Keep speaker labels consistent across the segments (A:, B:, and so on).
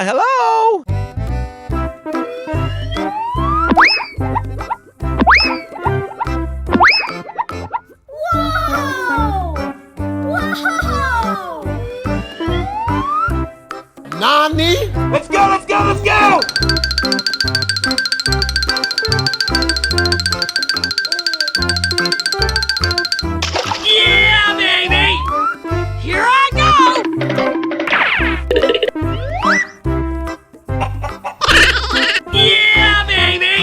A: Hello?
B: Whoa! Whoa!
A: Nani?
C: Let's go, let's go, let's go!
D: Yeah, baby! Here I go! Yeah, baby!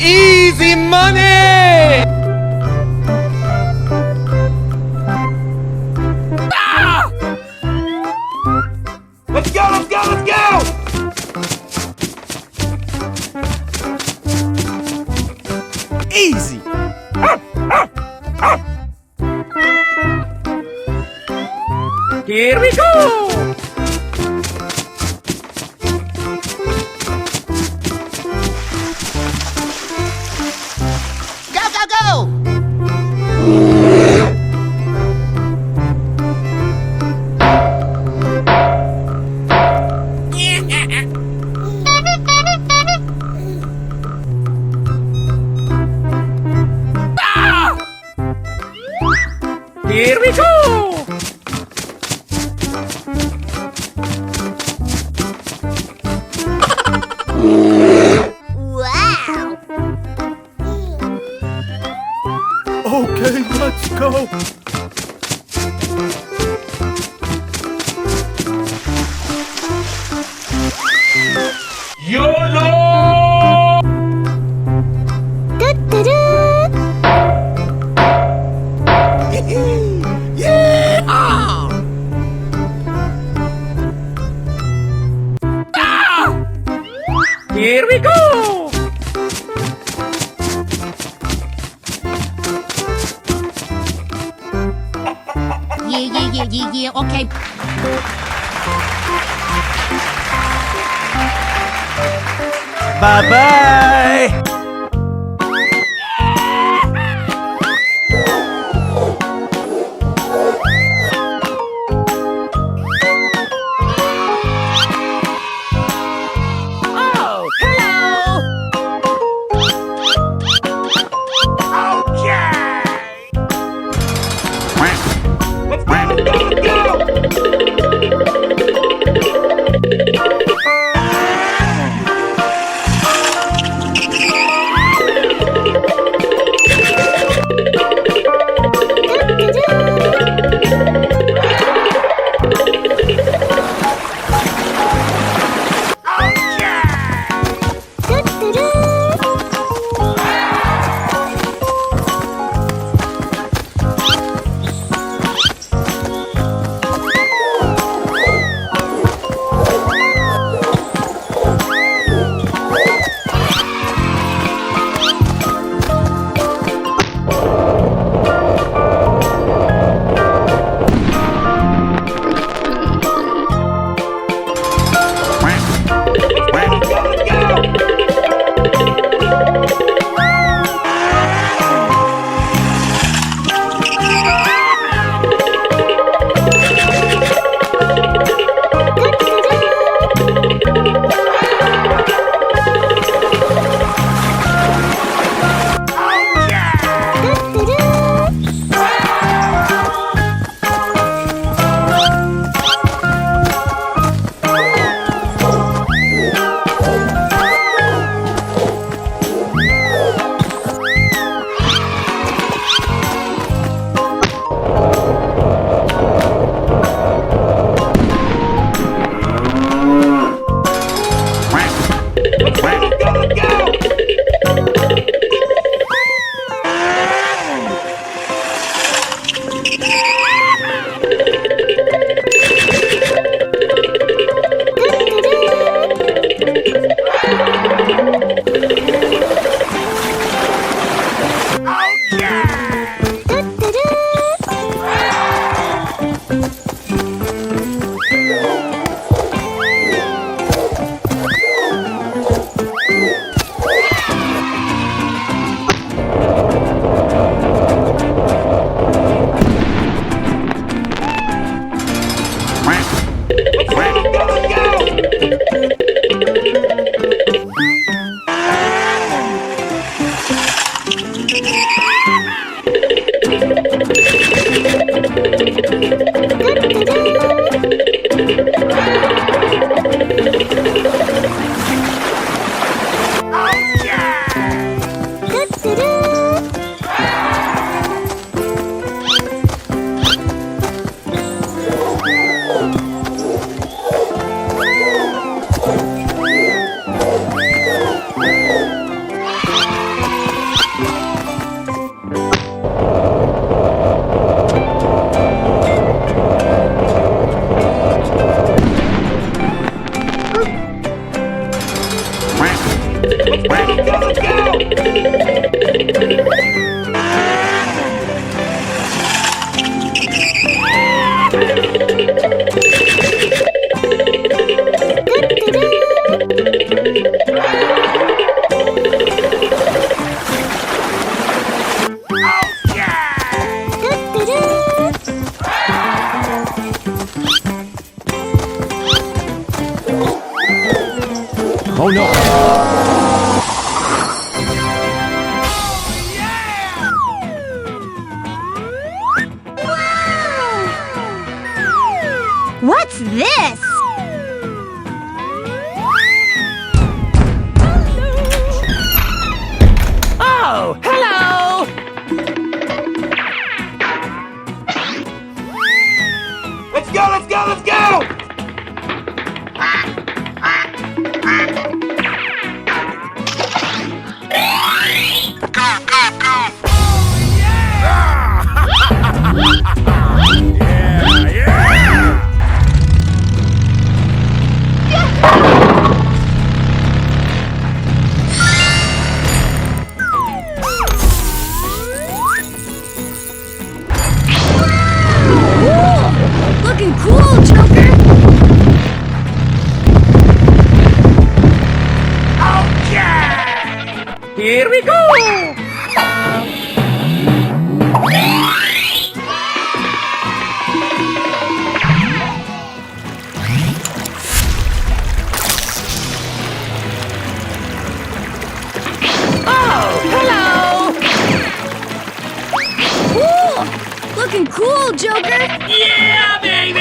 A: Easy money!
D: Ah!
C: Let's go, let's go, let's go!
A: Easy!
D: Here we go! we go!
B: Wow!
A: Okay, let's go.
C: YOLO!
D: Here we go! Yeah, okay.
A: Bye-bye.
D: Oh, hello!
C: Let's go!
A: Oh no!
B: Wow! this?
D: Oh, hello!
C: Let's go, let's go, let's go!
B: Looking cool, Joker!
D: Here we go! Oh, hello!
B: Looking cool, Joker!
D: Yeah, baby!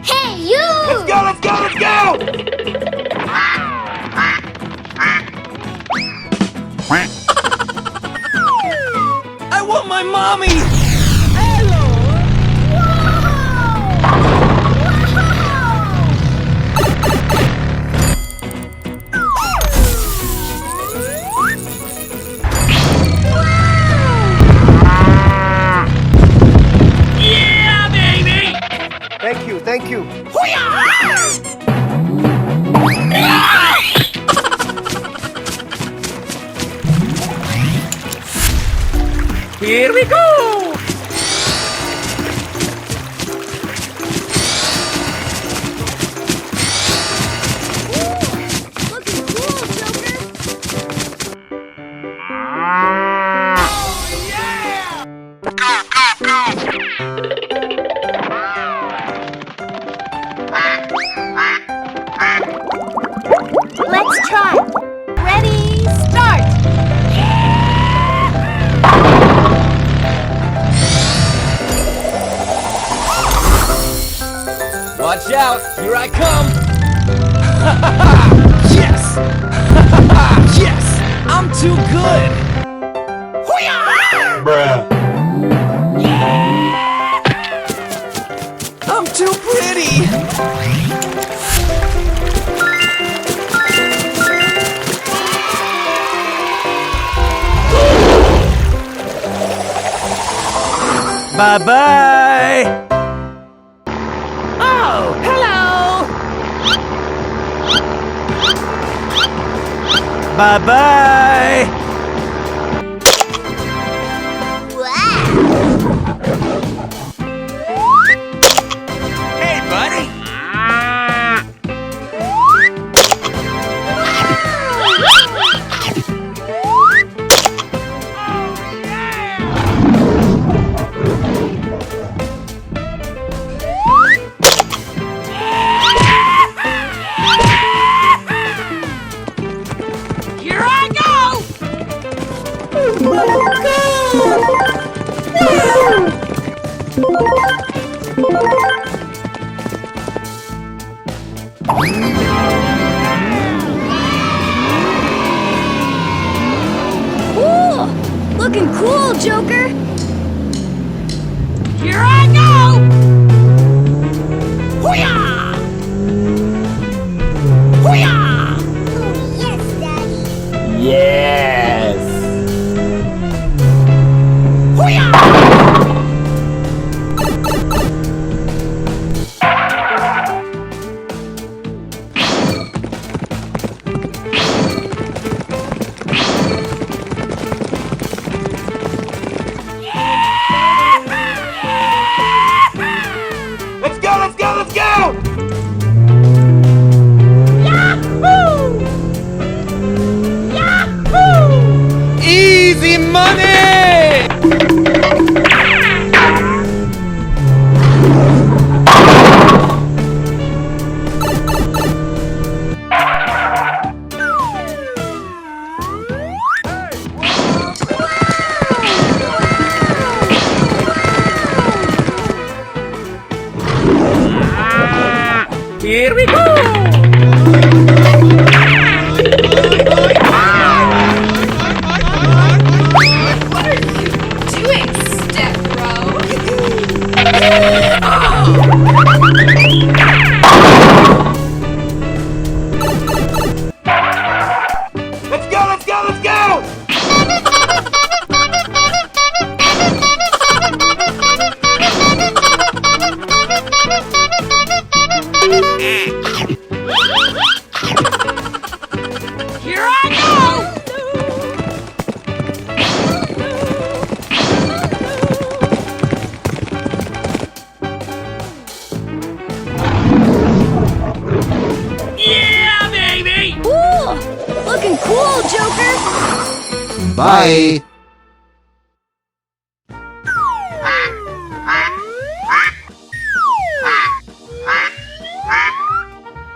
B: Hey, you!
C: Let's go, let's go, let's go!
A: I want my mommy!
D: Yeah, baby!
C: Thank you, thank you.
D: Here we go!
B: Looking cool, Joker! Let's try. Ready, start!
A: Watch out! Here I come! Yes! Yes! I'm too good!
C: Bruh.
A: I'm too pretty! Bye-bye!
D: Oh, hello!
A: Bye-bye! Hey, buddy!
D: Here I go!
B: Ooh, looking cool, Joker!
D: Here I go! Hoo-yah! Hoo-yah!
B: Yes, Daddy!
A: Yes!
D: Hoo-yah! Here we go!
E: Doing, Step Bro?
C: Let's go, let's go, let's go!
D: Here I go! Yeah, baby!
B: Cool! Looking cool, Joker!
F: Bye.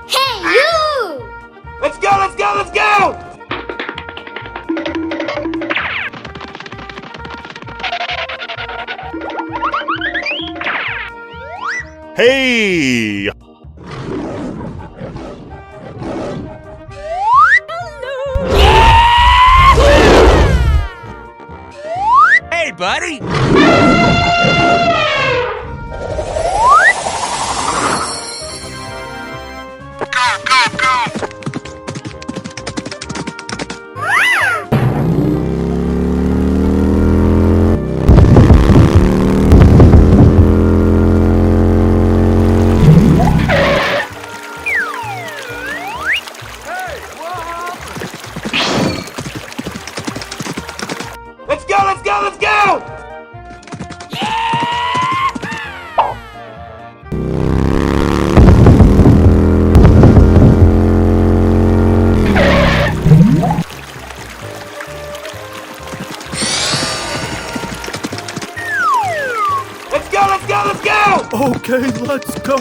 B: Hey, you!
C: Let's go, let's go, let's go!
A: Hey! Hey, buddy!
C: Let's go, let's go, let's go! Let's go, let's go, let's go!
A: Okay, let's go.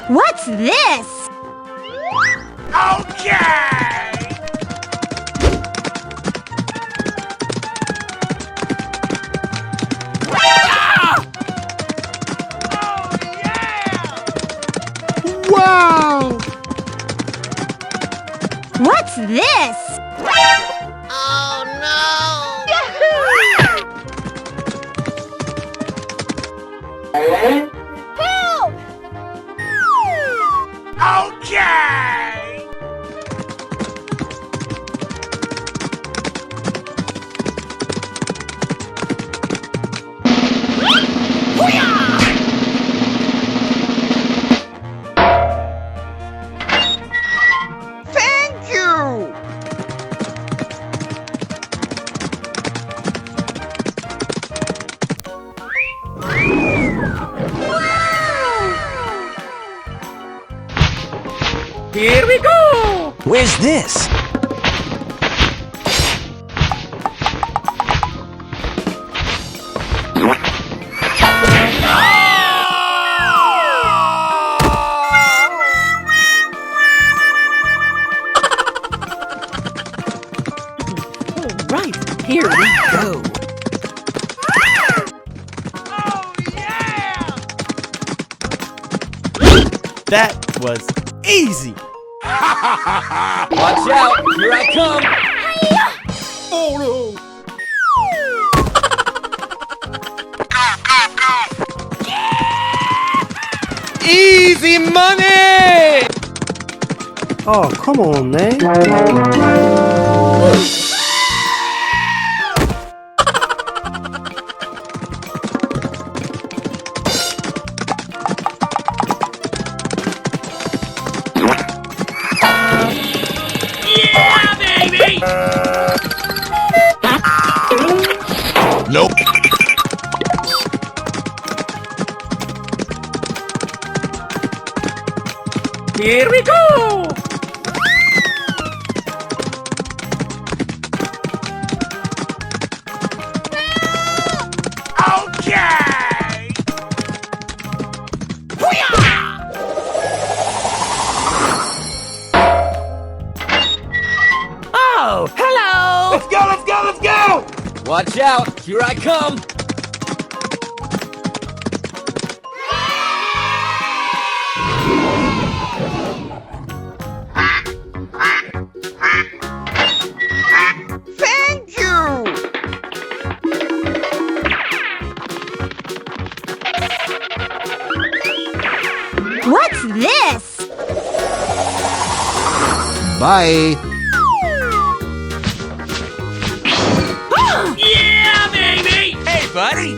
B: What's this?
C: Okay!
F: Wow.
B: What's this?
D: Oh no!
B: Help!
C: Okay!
D: Thank you! Here we go!
A: Where's this?
D: Right, here we go.
C: Oh yeah!
A: That was easy.
G: Watch out! Here I come!
A: Oh no!
G: Easy money!
C: Oh, come on, man.
D: Yeah, baby!
A: Nope.
D: Here we go!
C: Okay!
D: Oh, hello!
C: Let's go, let's go, let's go!
G: Watch out! Here I come!
C: Thank you!
B: What's this?
F: Bye.
D: Yeah, baby!
G: Hey, buddy!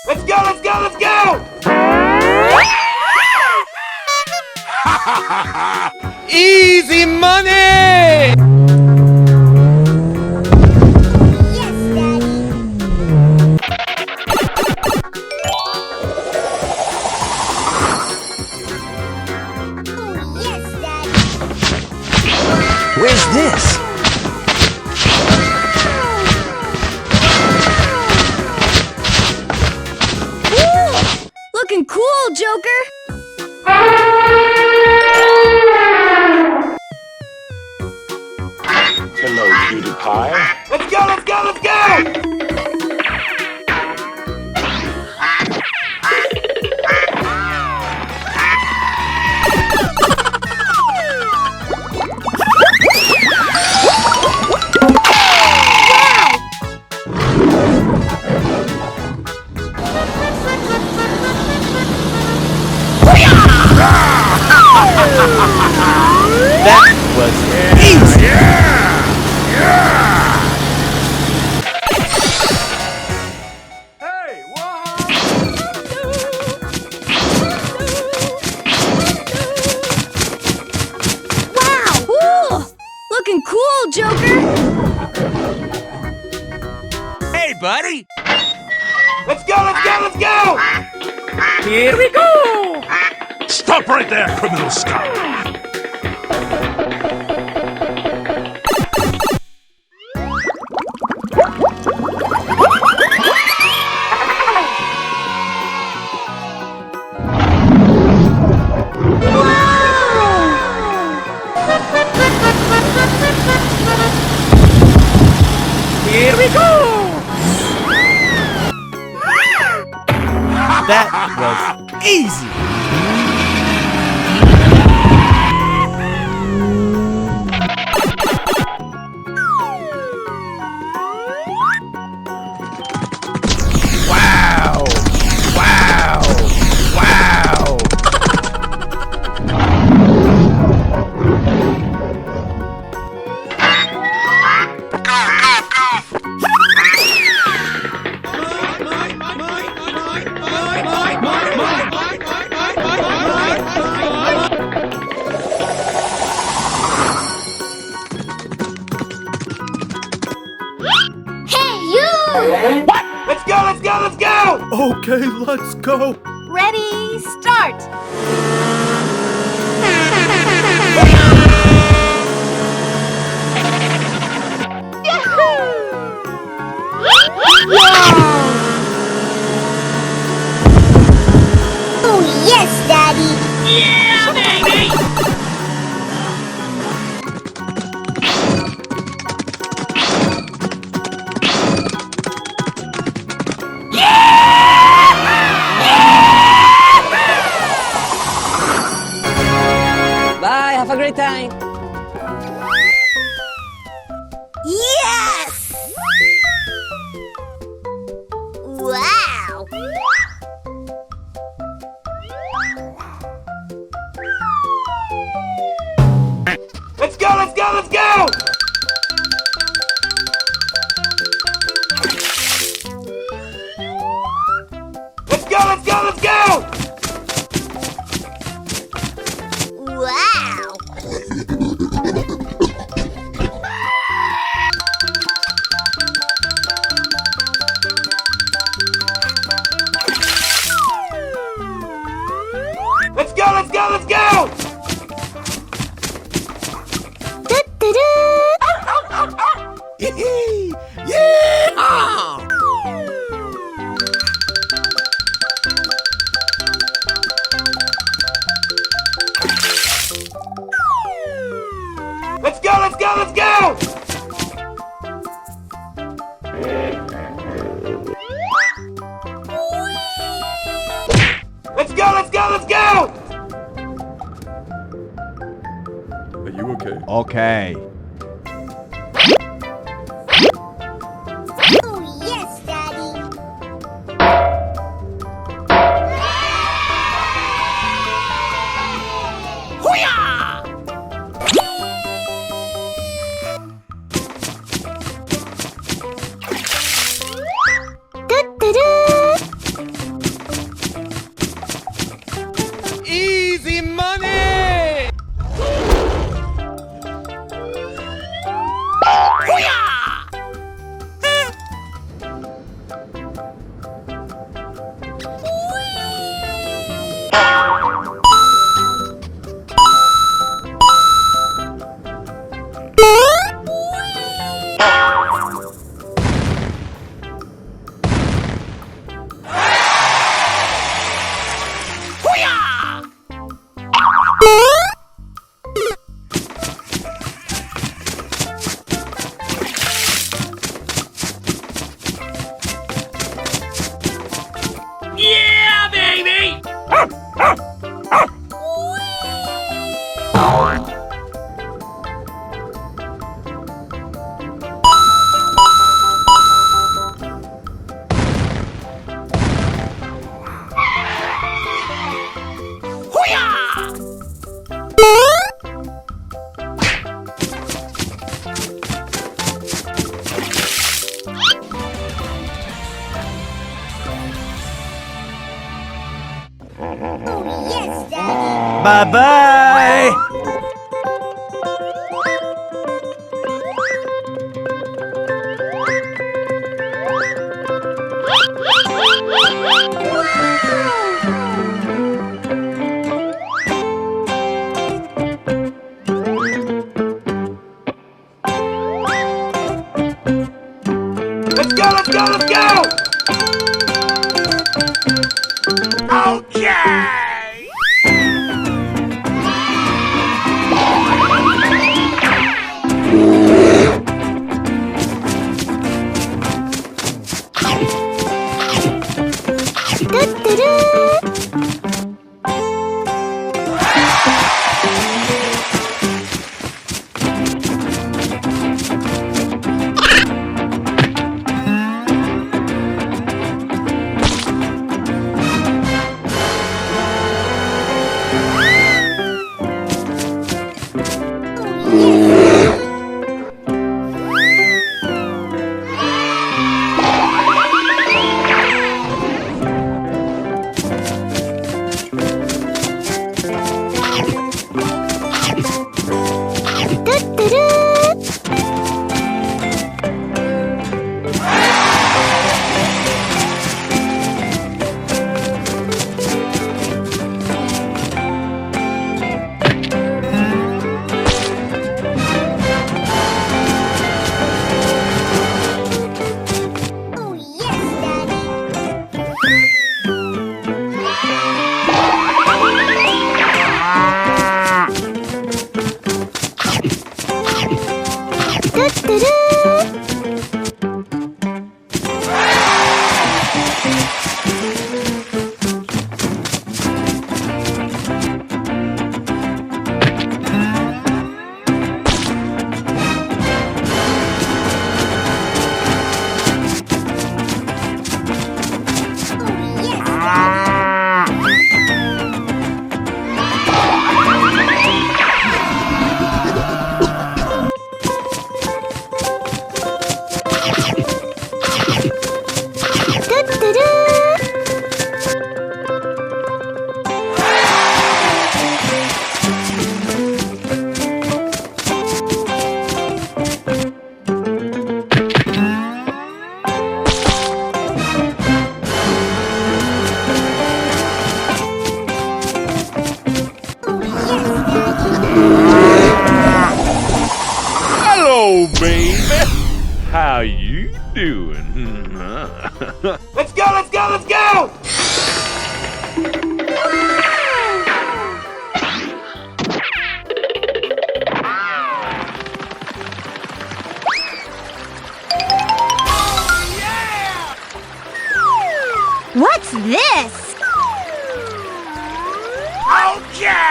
C: Let's go, let's go, let's go!
G: Easy money!
B: Yes, Daddy. Oh, yes, Daddy.
A: Where's this?
B: Woo! Looking cool, Joker.
C: Hello, cutie pie. Let's go, let's go, let's go!
A: That was easy.
C: Hey, whoa!
B: Wow! Woo! Looking cool, Joker.
G: Hey, buddy!
C: Let's go, let's go, let's go!
D: Here we go!
C: Stop right there, criminal scum!
D: Here we go!
A: That was easy. Wow! Wow! Wow!
B: Hey, you!
C: Let's go, let's go, let's go!
A: Okay, let's go.
B: Ready, start. Oh, yes, Daddy.
D: Yeah, baby!
G: Bye, have a great time!
B: Yes! Wow!
C: Let's go, let's go, let's go! Let's go, let's go, let's go!
B: Wow!
A: Okay.
B: Oh, yes, Daddy.
G: Easy money!
D: Yeah, baby!
B: Oh, yes, Daddy.
A: Bye-bye!
C: Let's go, let's go, let's go!
G: Okay!
B: Oh, yes, Daddy.
C: Hello, baby. How you doing? Let's go, let's go, let's go!
B: What's this?
G: Okay!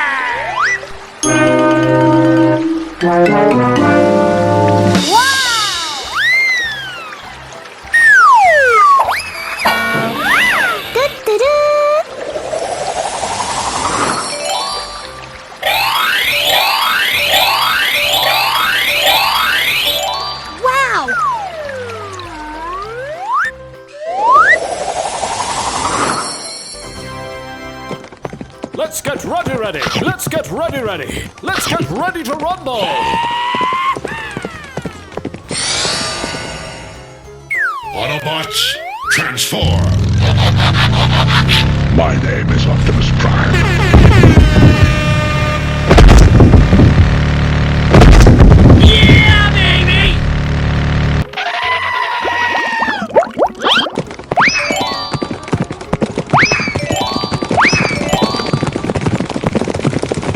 B: Wow!
E: Let's get ready. Let's get ready. Let's get ready to rumble.
C: Autobots, transform! My name is Optimus Prime.
D: Yeah, baby!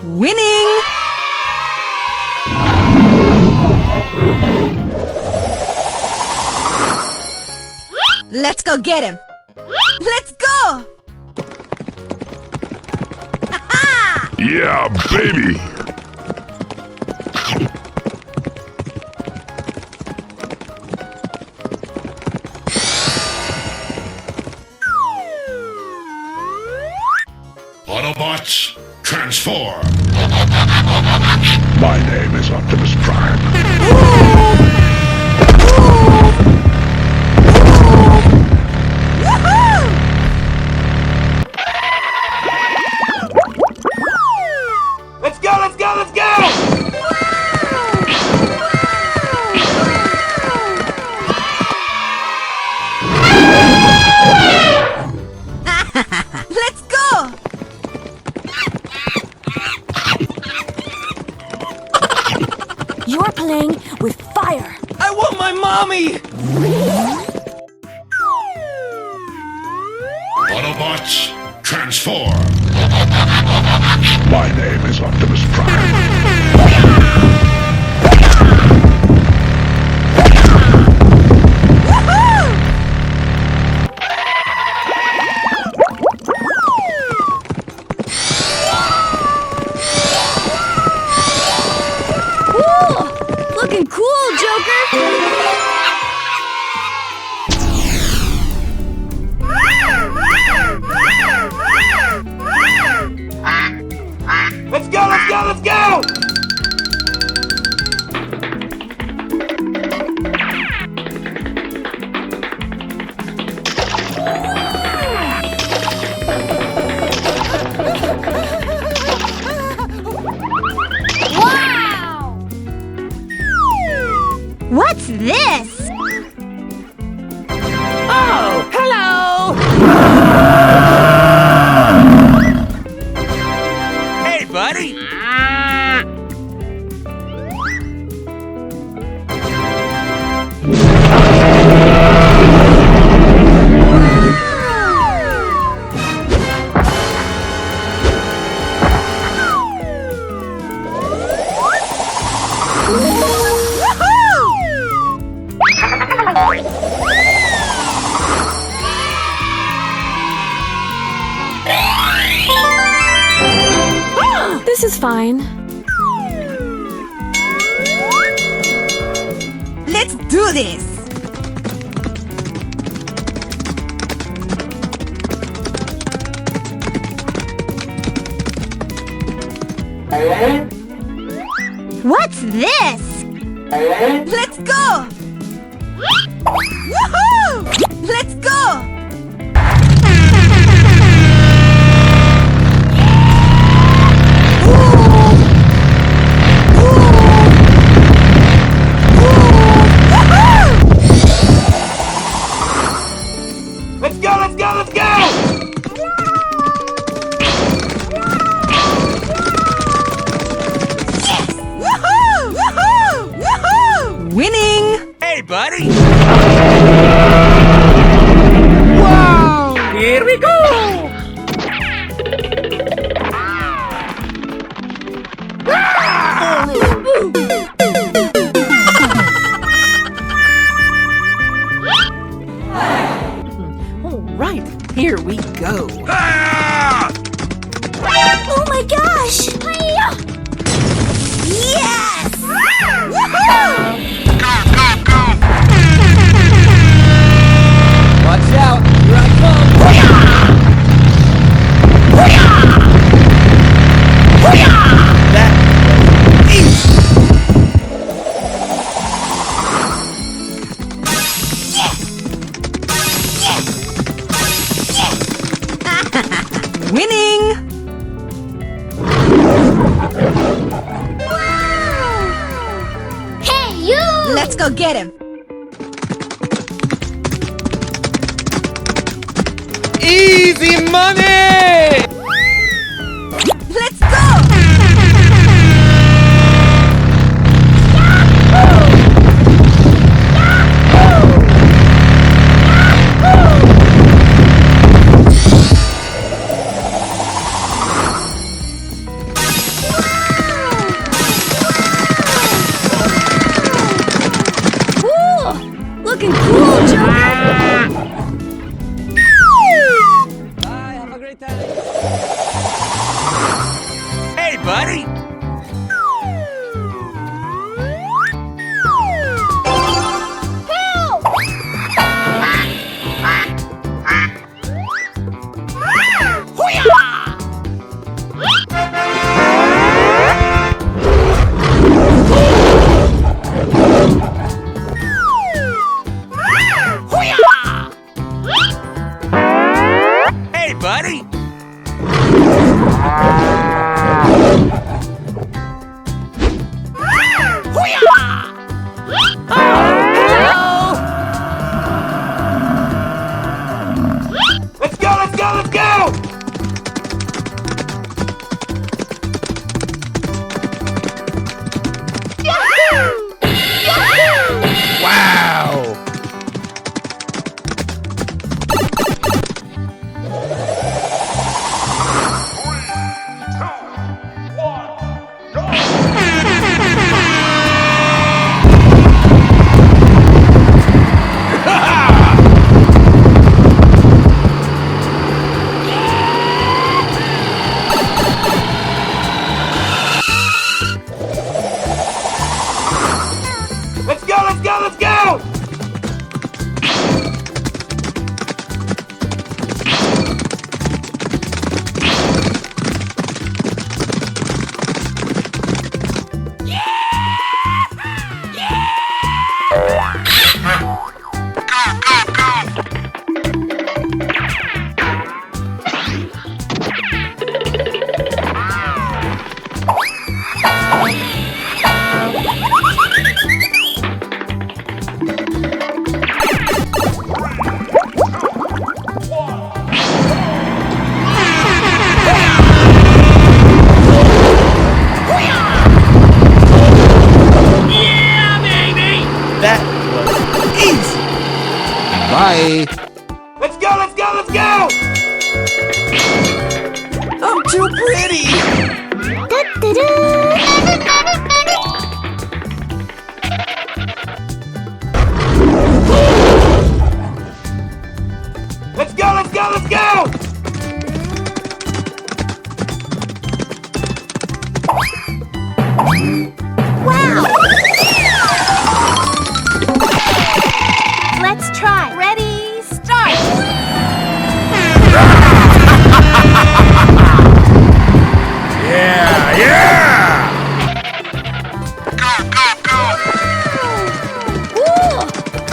H: Winning! Let's go get him! Let's go!
C: Yeah, baby! Autobots, transform! My name is Optimus Prime.
G: Let's go!
H: Let's go!
B: You're playing with fire.
G: I want my mommy!
C: Autobots, transform! My name is Optimus Prime.
B: Looking cool, Joker.
G: Let's go!
B: Wow! What's this?
D: Oh, hello!
G: Hey, buddy!
B: This is fine.
H: Let's do this!
B: What's this?
H: Let's go! Woohoo! Let's go!
G: Let's go!
H: Woohoo! Woohoo! Woohoo! Winning!
G: Hey, buddy!
D: Wow! Here we go! All right, here we go.
B: Oh my gosh! Yes!
H: get him.
G: Easy money!
H: Let's go!
B: Looking cool, Joker!
G: Bye, have a great time. Hey, buddy! Hey, buddy!
C: Let's go, let's go, let's go!
A: Wow!
C: Let's go, let's go, let's go!
A: That was easy!
F: Bye.
C: Let's go, let's go, let's go!
G: I'm too pretty!
C: Let's go, let's go, let's go!
B: Let's try. Ready, start!
A: Yeah, yeah!
B: Ooh,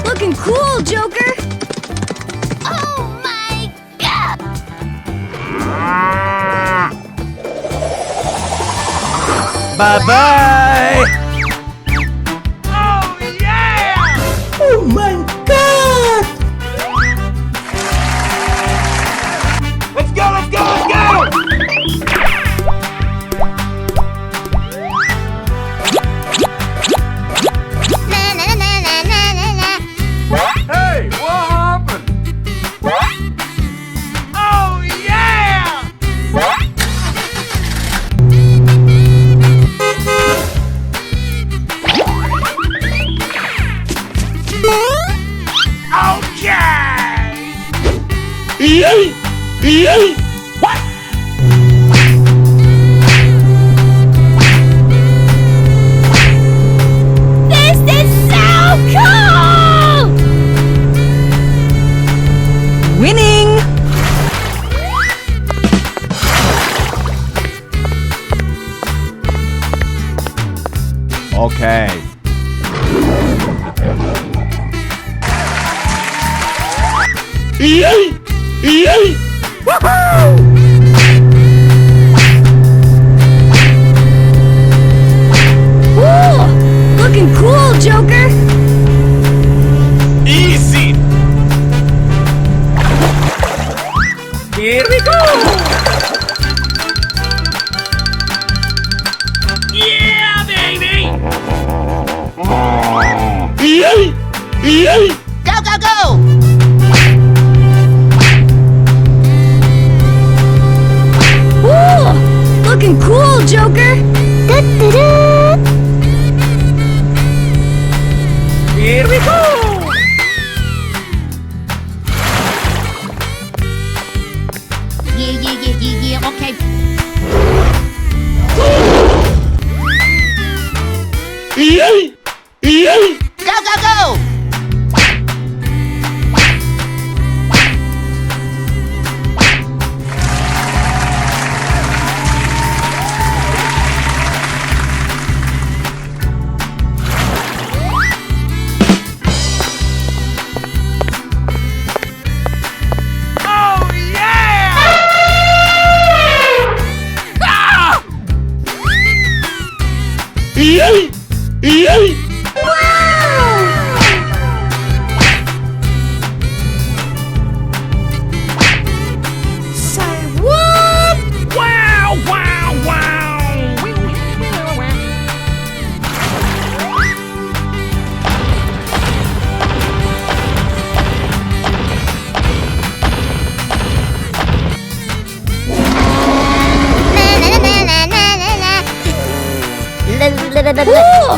B: looking cool, Joker! Oh my god!
A: Bye-bye!
G: Oh, yeah!
A: Oh my god!
C: Let's go, let's go, let's go!
G: Hey, what happened? Oh, yeah!
E: What?
B: This is so cool!
H: Winning!
F: Okay.
B: Ooh, looking cool, Joker!
H: Go, go, go!
B: Ooh, looking cool, Joker. Da-da-da.
G: Here we go!
D: Yeah, okay.
H: Go, go, go!
G: Oh, yeah!
B: Say what?
G: Wow, wow, wow!
B: Ooh,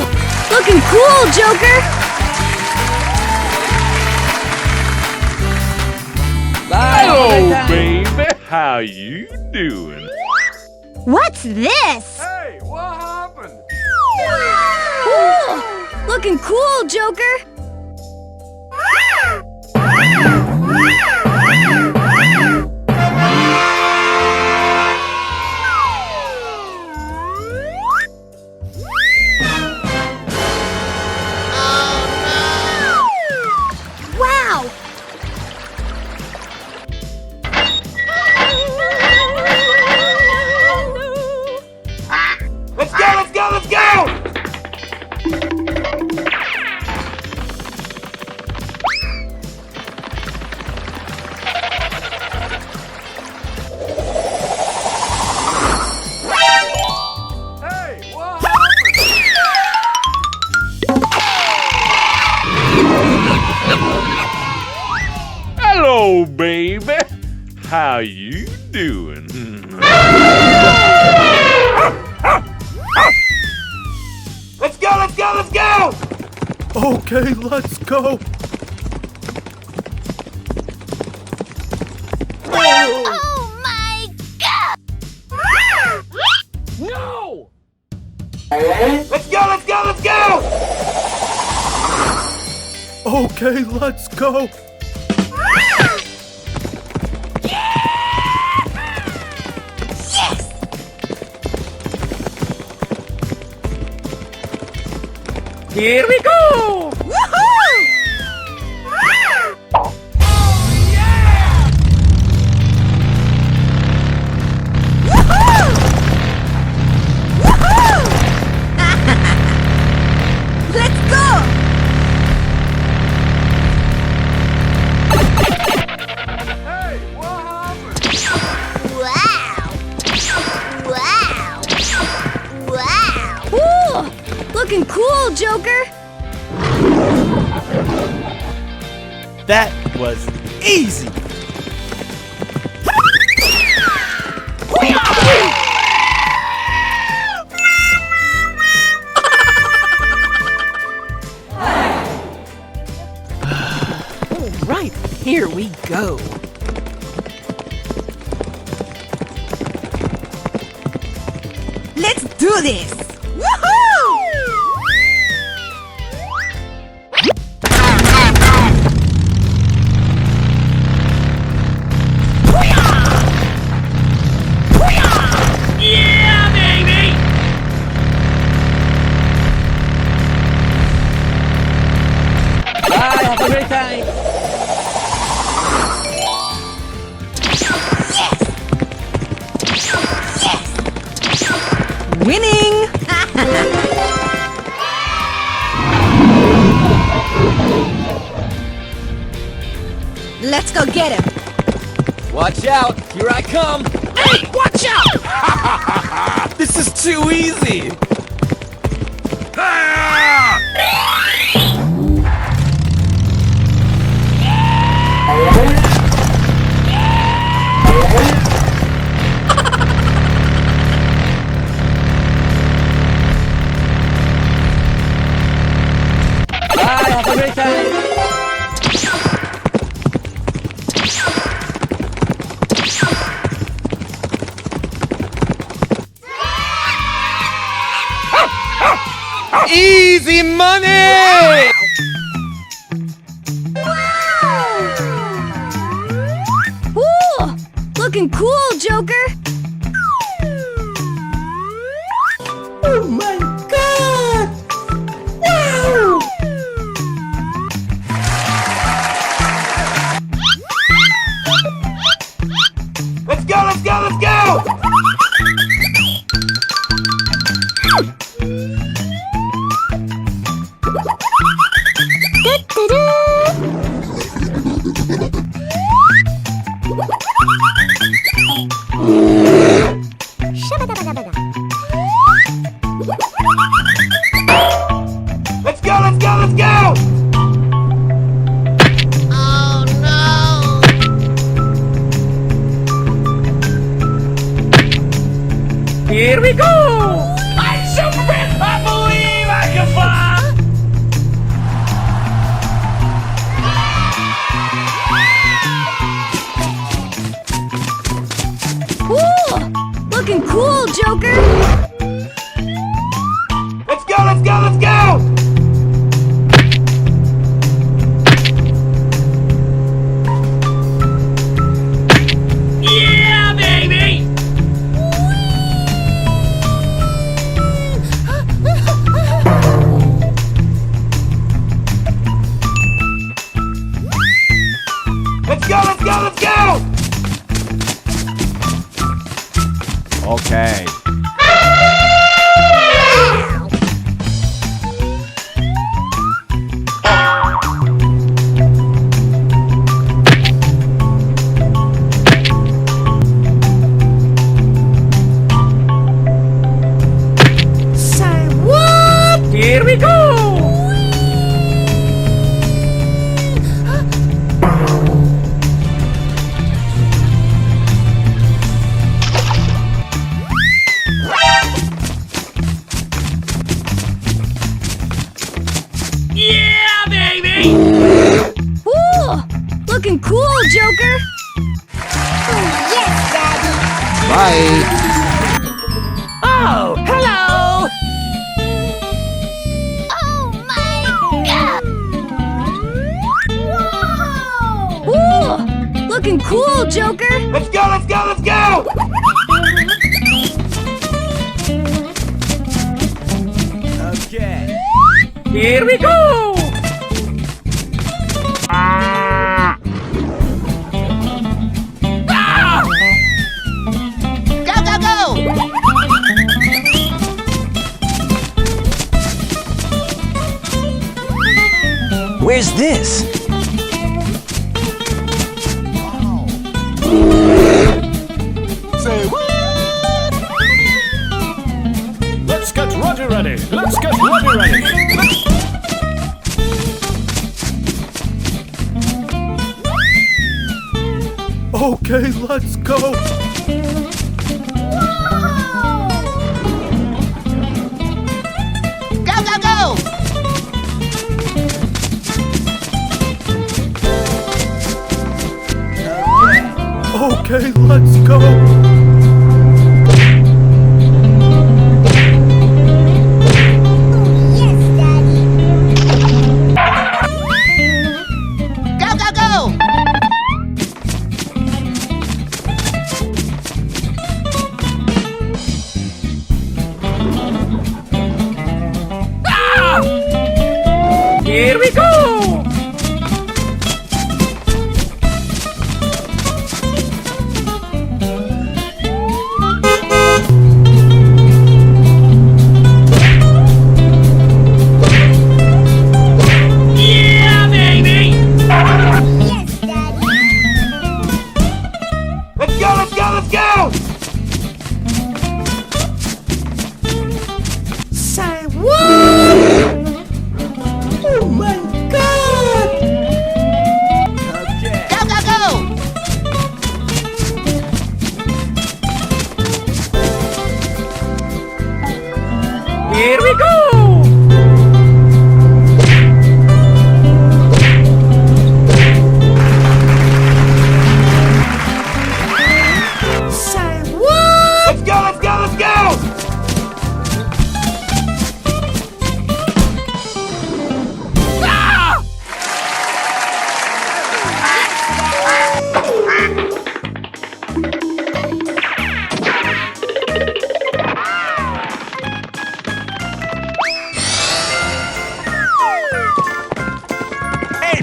B: looking cool, Joker.
C: Hello, baby. How you doing?
B: What's this?
G: Hey, what happened?
B: Ooh, looking cool, Joker. Wow.
G: Let's go, let's go, let's go! Hey, what happened?
C: Hello, baby. How you doing?
G: Let's go, let's go, let's go!
A: Okay, let's go.
B: Oh my God.
G: No! Let's go, let's go, let's go!
A: Okay, let's go.
G: Here we go!
H: Let's go!
G: Hey, what happened?
B: Wow. Wow. Wow. Ooh, looking cool, Joker.
A: That was easy.
D: Right, here we go.
H: Let's do this! Woohoo!
G: Yeah, baby!
D: Bye, have a great time.
H: Winning! Let's go get him!
I: Watch out! Here I come!
D: Hey, watch out!
I: This is too easy!
B: Looking cool, Joker!
G: Oh my god! Wow!
C: Let's go, let's go, let's go! Let's go, let's go, let's go!
B: Oh no!
D: Here we go! I'm Superman! I believe I can fly!
B: Ooh! Looking cool, Joker!
C: Let's go, let's go, let's go!
D: Yeah, baby!
C: Let's go, let's go, let's go!
F: Okay.
D: Here we go! Yeah, baby!
B: Ooh! Looking cool, Joker!
H: Yes, Daddy!
F: Bye.
D: Oh, hello!
B: Oh my god! Ooh! Looking cool, Joker!
C: Let's go, let's go, let's go!
A: Okay.
D: Here we go! Ah!
B: Go, go, go!
I: Where's this?
E: Let's get Roger ready. Let's get Roger ready.
A: Okay, let's go.
B: Go, go, go!
A: Okay, let's go.
H: Yes, Daddy!
B: Go, go, go!
D: Here we go!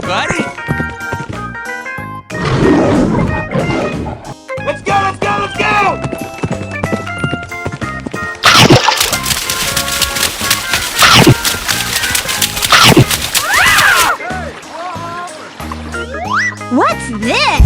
I: buddy.
G: Let's go, let's go, let's go!
H: What's this?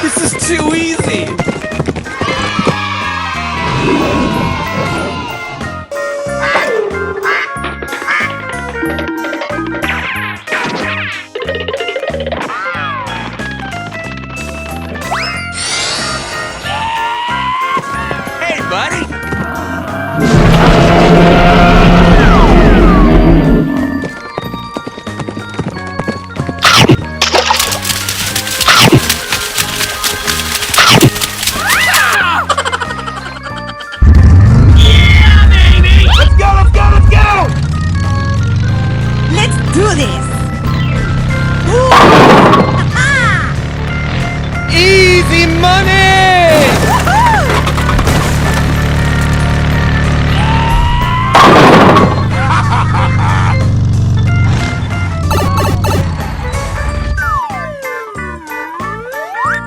I: This is too easy. Hey, buddy.
G: Let's go, let's go, let's go!
H: Let's do this!
I: Easy money.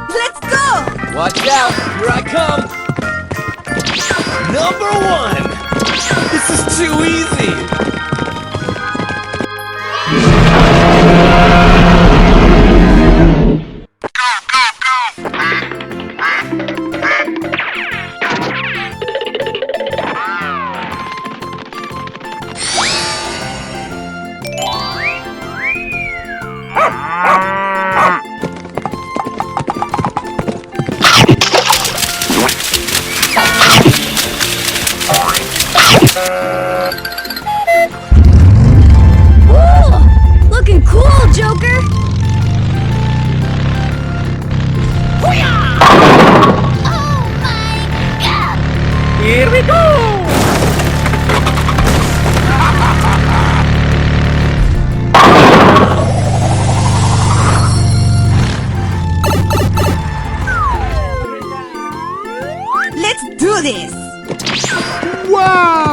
H: Let's go!
I: Watch out, here I come. Number 1. This is too easy.
B: Ooh, looking cool, Joker. Oh my God!
D: Here we go!
H: Let's do this!
F: Wow!